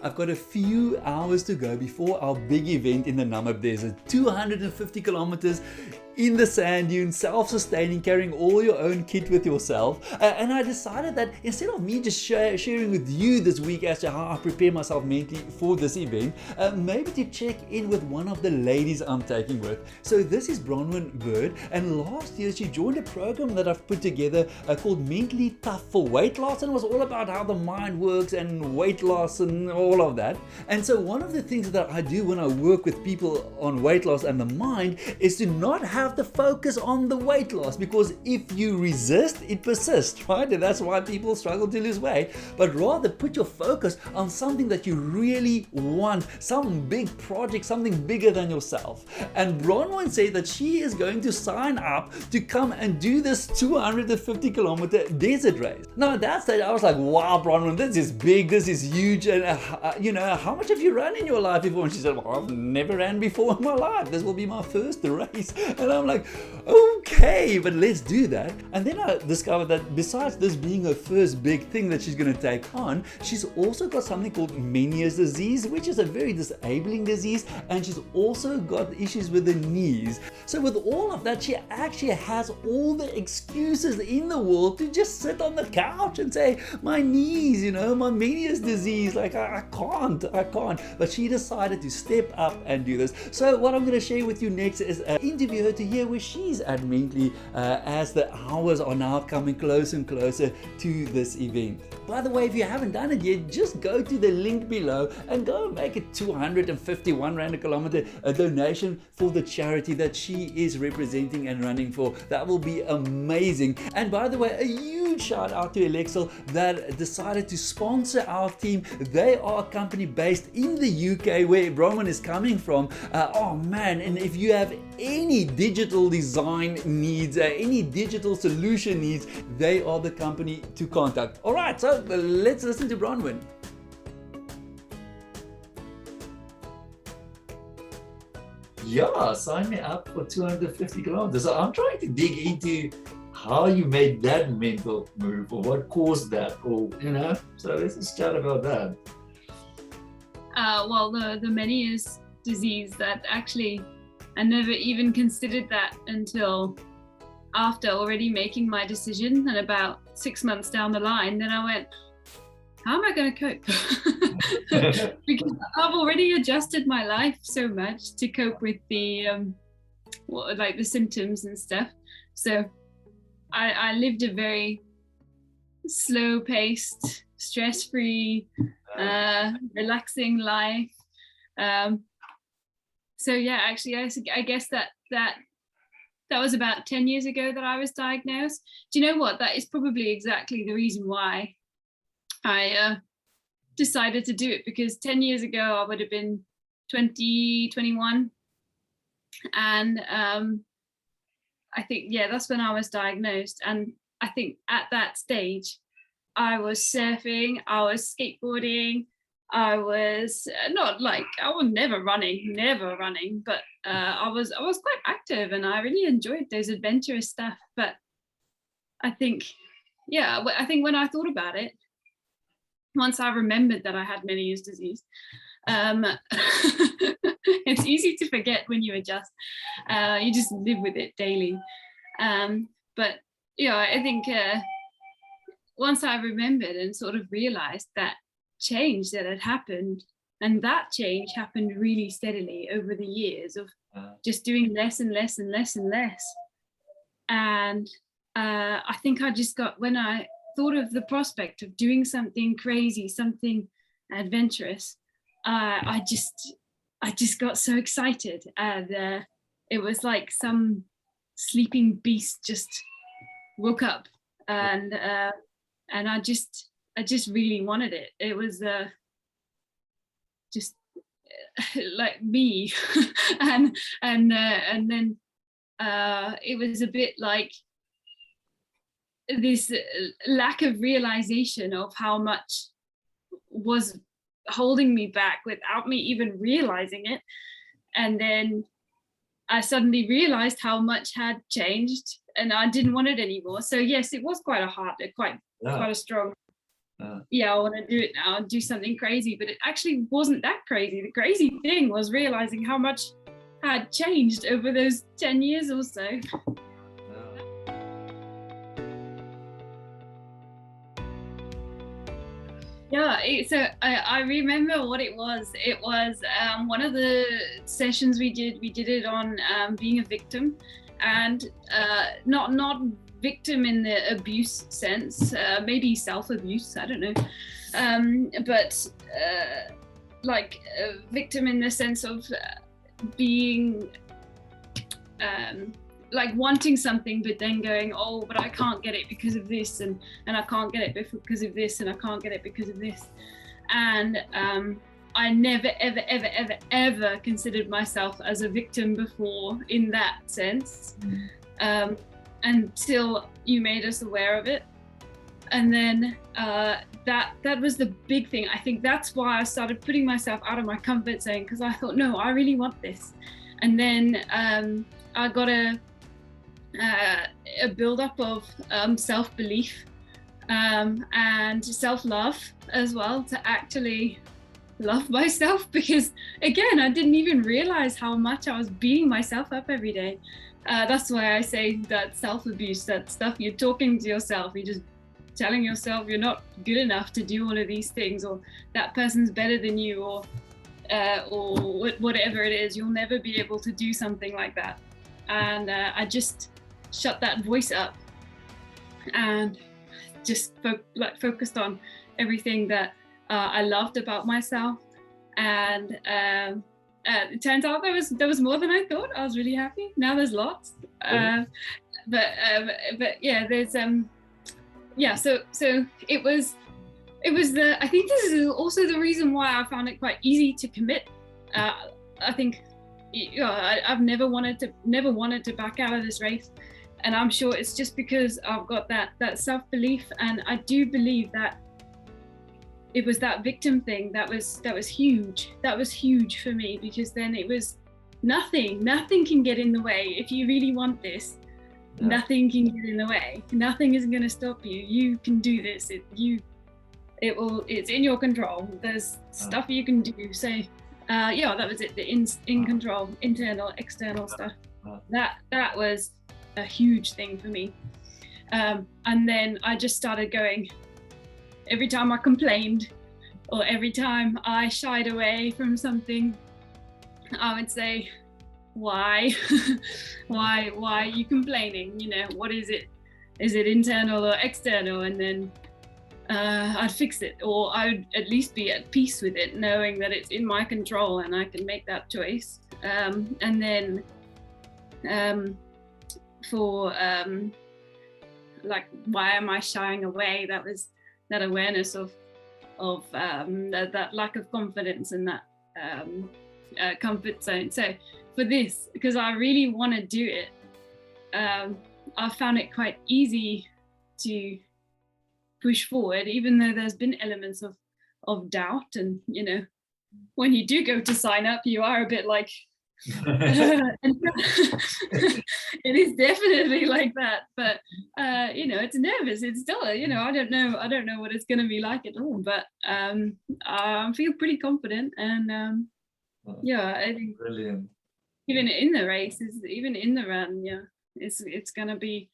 I've got a few hours to go before our big event in the Namib Desert. 250 kilometers in the sand dune, self-sustaining, carrying all your own kit with yourself. And I decided that instead of me just sharing with you this week as to how I prepare myself mentally for this event, maybe to check in with one of the ladies I'm taking with. So this is Bronwynne Bird, and last year she joined a program that I've put together called Mentally Tough for Weight Loss, and it was all about how the mind works and weight loss and all of that. And so one of the things that I do when I work with people on weight loss and the mind is to not have the focus on the weight loss, because if you resist, it persists, right? And that's why people struggle to lose weight. But rather put your focus on something that you really want, some big project, something bigger than yourself. And Bronwynne said that she is going to sign up to come and do this 250 kilometer desert race. Now at that stage I was like, wow, Bronwynne, this is big, this is huge, and how much have you run in your life before? And she said, well, I've never ran before in my life, this will be my first race. And I'm like, okay, but let's do that. And then I discovered that besides this being her first big thing that she's going to take on, she's also got something called Meniere's disease, which is a very disabling disease, and she's also got issues with the knees. So with all of that, she actually has all the excuses in the world to just sit on the couch and say, my knees, my Meniere's disease, like I can't. But she decided to step up and do this. So what I'm going to share with you next is interview her to hear where she's at mentally as the hours are now coming closer and closer to this event. By the way, if you haven't done it yet, just go to the link below and go and make a 251 Rand a kilometer a donation for the charity that she is representing and running for. That will be amazing. And by the way, a huge shout out to Alexel that decided to sponsor our team. They are a company based in the UK where Bronwynne is coming from. Oh man, and if you have any digital design needs, any digital solution needs, they are the company to contact. All right, so let's listen to Bronwynne. Yeah, sign me up for 250 kilometers. So I'm trying to dig into how you made that mental move, or what caused that, or so let's just chat about that. Well, the Meniere's disease, that actually I never even considered that until after already making my decision, and about 6 months down the line, then I went, how am I going to cope? Because I've already adjusted my life so much to cope with the the symptoms and stuff. So I lived a very slow-paced, stress-free, relaxing life. So yeah, actually, I guess that was about 10 years ago that I was diagnosed. Do you know what? That is probably exactly the reason why I decided to do it, because 10 years ago I would have been 20, 21. And I think, that's when I was diagnosed. And I think at that stage, I was surfing, I was skateboarding, I was I was never running, but I was quite active, and I really enjoyed those adventurous stuff. But I think when I thought about it, once I remembered that I had Meniere's disease, it's easy to forget when you adjust. You just live with it daily. But I think once I remembered and sort of realized that change that had happened, and that change happened really steadily over the years of just doing less and less and less and less. And I think I just got, when I thought of the prospect of doing something crazy, something adventurous, I just got so excited. And it was like some sleeping beast just woke up, and I just really wanted it. It was just like me, and then it was a bit like this lack of realization of how much was holding me back without me even realizing it. And then I suddenly realized how much had changed, and I didn't want it anymore. So yes, it was quite a strong yeah, I want to do it now and do something crazy. But it actually wasn't that crazy. The crazy thing was realizing how much had changed over those 10 years or so. Yeah, so I remember what it was. It was one of the sessions we did it on being a victim, and not victim in the abuse sense, maybe self-abuse, I don't know, but like a victim in the sense of being like wanting something but then going, oh, but I can't get it because of this, and I can't get it because of this, and I can't get it because of this. And I never ever considered myself as a victim before in that sense, until you made us aware of it. And then that was the big thing. I think that's why I started putting myself out of my comfort zone, because I thought, no, I really want this. And then I got a build-up of self-belief and self-love as well, to actually love myself, because again, I didn't even realize how much I was beating myself up every day. That's why I say that self-abuse, that stuff you're talking to yourself, you're just telling yourself you're not good enough to do all of these things, or that person's better than you, or whatever it is, you'll never be able to do something like that. And I just shut that voice up and just focused on everything that I loved about myself. And it turns out there was more than I thought. I was really happy. Now there's lots, but yeah, there's yeah. So it was the. I think this is also the reason why I found it quite easy to commit. I think, you know, I've never wanted to back out of this race, and I'm sure it's just because I've got that self-belief, and I do believe that it was that victim thing that was huge. That was huge for me, because then it was nothing can get in the way. If you really want this, nothing can get in the way. Nothing is going to stop you. You can do this. It's in your control. There's stuff you can do. So yeah, that was it. The in control, internal, external stuff. That was a huge thing for me. And then I just started going, every time I complained, or every time I shied away from something, I would say, why? why are you complaining? You know, what is it? Is it internal or external? And then I'd fix it, or I would at least be at peace with it, knowing that it's in my control and I can make that choice. And then for like, why am I shying away? That was that awareness of that lack of confidence and that comfort zone. So for this, because I really want to do it, I found it quite easy to push forward, even though there's been elements of doubt. And, you know, when you do go to sign up, you are a bit like, it is definitely like that, but you know, it's nervous. It's still, you know, I don't know what it's going to be like at all, but I feel pretty confident. And yeah, I think Brilliant. even in the race, even in the run, yeah, it's going to be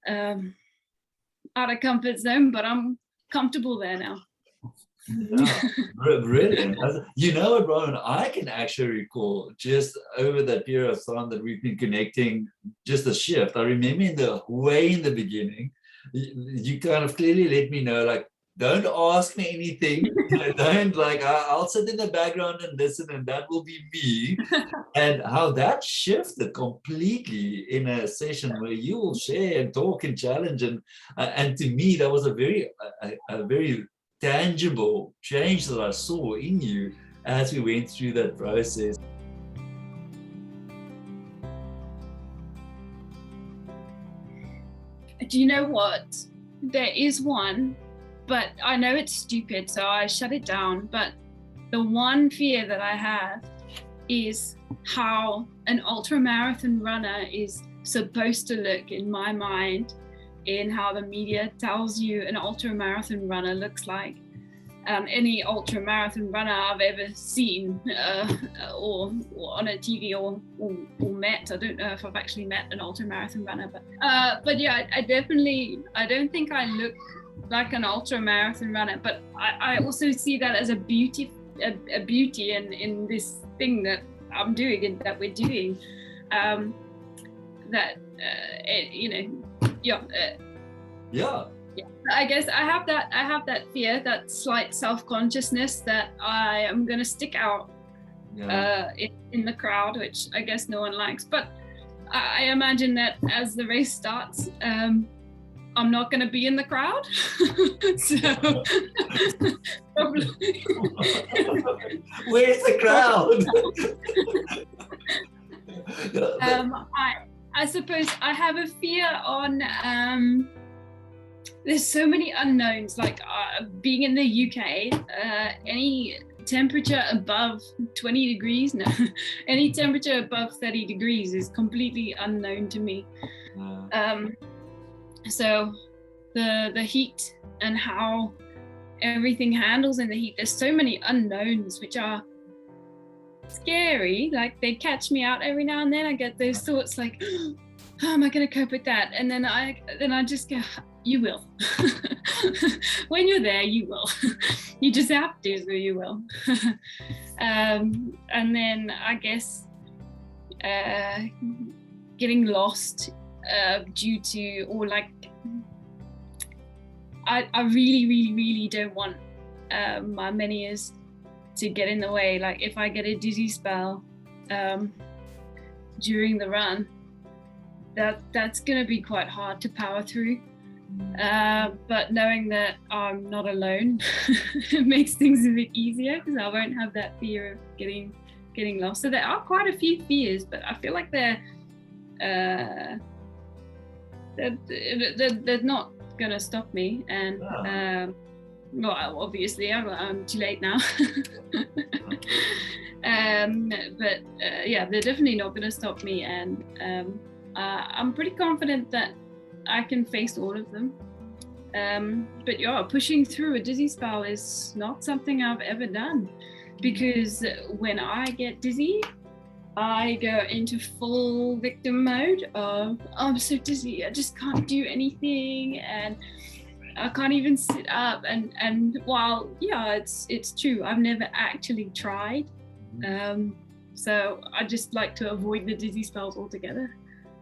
out of comfort zone, but I'm comfortable there now. Yeah, brilliant. You know what, Bronwynne, I can actually recall just over that period of time that we've been connecting, just a shift. I remember way in the beginning, you kind of clearly let me know, like, don't ask me anything. Don't, like, I'll sit in the background and listen, and that will be me. And how that shifted completely in a session where you will share and talk and challenge, and to me that was a very tangible change that I saw in you as we went through that process. Do you know what? There is one, but I know it's stupid, so I shut it down. But the one fear that I have is how an ultramarathon runner is supposed to look in my mind in how the media tells you an ultra marathon runner looks like. Any ultra marathon runner I've ever seen or on a TV or met. I don't know if I've actually met an ultra marathon runner, but yeah, I don't think I look like an ultra marathon runner, but I also see that as a beauty in this thing that I'm doing and that we're doing. Yeah. I guess I have that fear, that slight self-consciousness that I am going to stick out in the crowd, which I guess no one likes. But I imagine that as the race starts, I'm not going to be in the crowd. So probably. Where's the crowd? I suppose I have a fear on there's so many unknowns, like being in the UK, any temperature above 20 degrees, any temperature above 30 degrees is completely unknown to me. So the heat and how everything handles in the heat, there's so many unknowns which are scary. Like they catch me out every now and then. I get those thoughts like, how am I going to cope with that? And then I just go, you will. When you're there, you will. You just have to, so you will. And then I guess getting lost due to, or like, I really don't want my meniers to get in the way. Like if I get a dizzy spell during the run, that's gonna be quite hard to power through. But knowing that I'm not alone makes things a bit easier, because I won't have that fear of getting lost. So there are quite a few fears, but I feel like they're not gonna stop me. And well, obviously I'm too late now. But yeah, they're definitely not gonna stop me, and I'm pretty confident that I can face all of them. But yeah, pushing through a dizzy spell is not something I've ever done, because when I get dizzy, I go into full victim mode of, oh, I'm so dizzy, I just can't do anything, and I can't even sit up. And while, yeah, it's true, I've never actually tried. So I just like to avoid the dizzy spells altogether.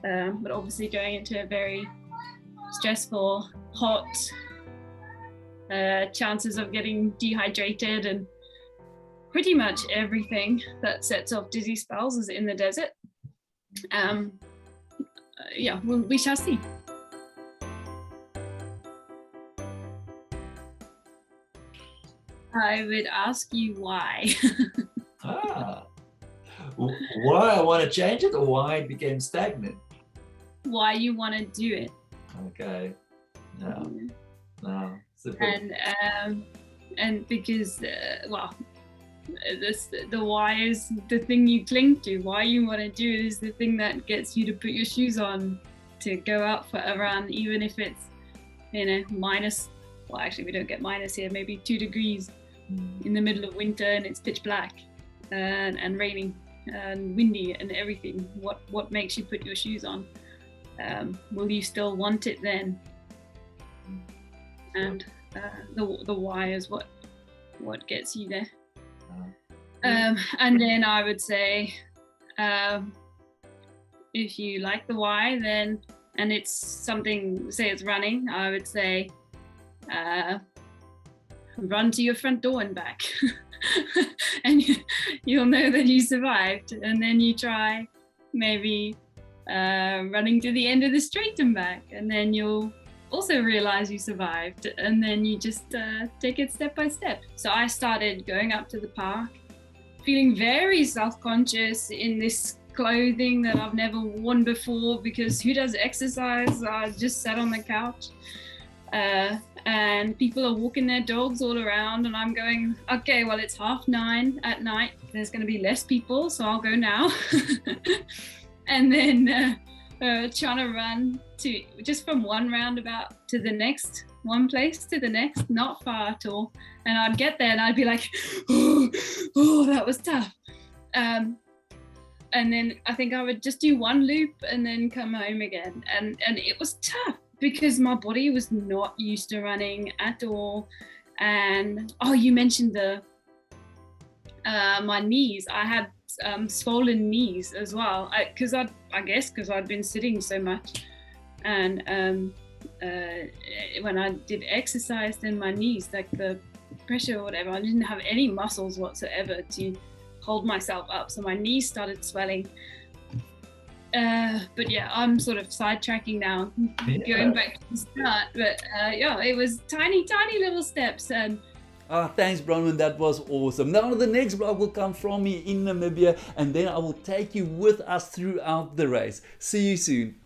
But obviously going into a very stressful, hot, chances of getting dehydrated, and pretty much everything that sets off dizzy spells is in the desert. Yeah, we shall see. I would ask you why. Why I want to change it, or why it became stagnant? Why you want to do it. Okay. No. And because well, the why is the thing you cling to. Why you want to do it is the thing that gets you to put your shoes on to go out for a run, even if it's, you know, minus, well, actually we don't get minus here, maybe 2 degrees in the middle of winter, and it's pitch black and raining and windy and everything. What makes you put your shoes on? Will you still want it then? And the why is what gets you there. And then I would say, if you like the why, then, and it's something, say it's running, I would say run to your front door and back. And you'll know that you survived. And then you try maybe running to the end of the straight and back, and then you'll also realize you survived, and then you just take it step by step. So I started going up to the park, feeling very self-conscious in this clothing that I've never worn before, because who does exercise? I just sat on the couch, and people are walking their dogs all around, and I'm going, okay, well, it's 9:30 at night, there's going to be less people, so I'll go now. And then trying to run to just from one roundabout to the next, one place to the next, not far at all. And I'd get there and I'd be like, oh, that was tough. And then I think I would just do one loop and then come home again. And it was tough because my body was not used to running at all. And you mentioned my knees. I had swollen knees as well, because I guess because I'd been sitting so much. And when I did exercise, then my knees, like the pressure or whatever, I didn't have any muscles whatsoever to hold myself up, so my knees started swelling. But yeah, I'm sort of sidetracking now, going back to the start. But it was tiny little steps. And thanks, Bronwynne. That was awesome. Now the next vlog will come from me in Namibia, and then I will take you with us throughout the race. See you soon.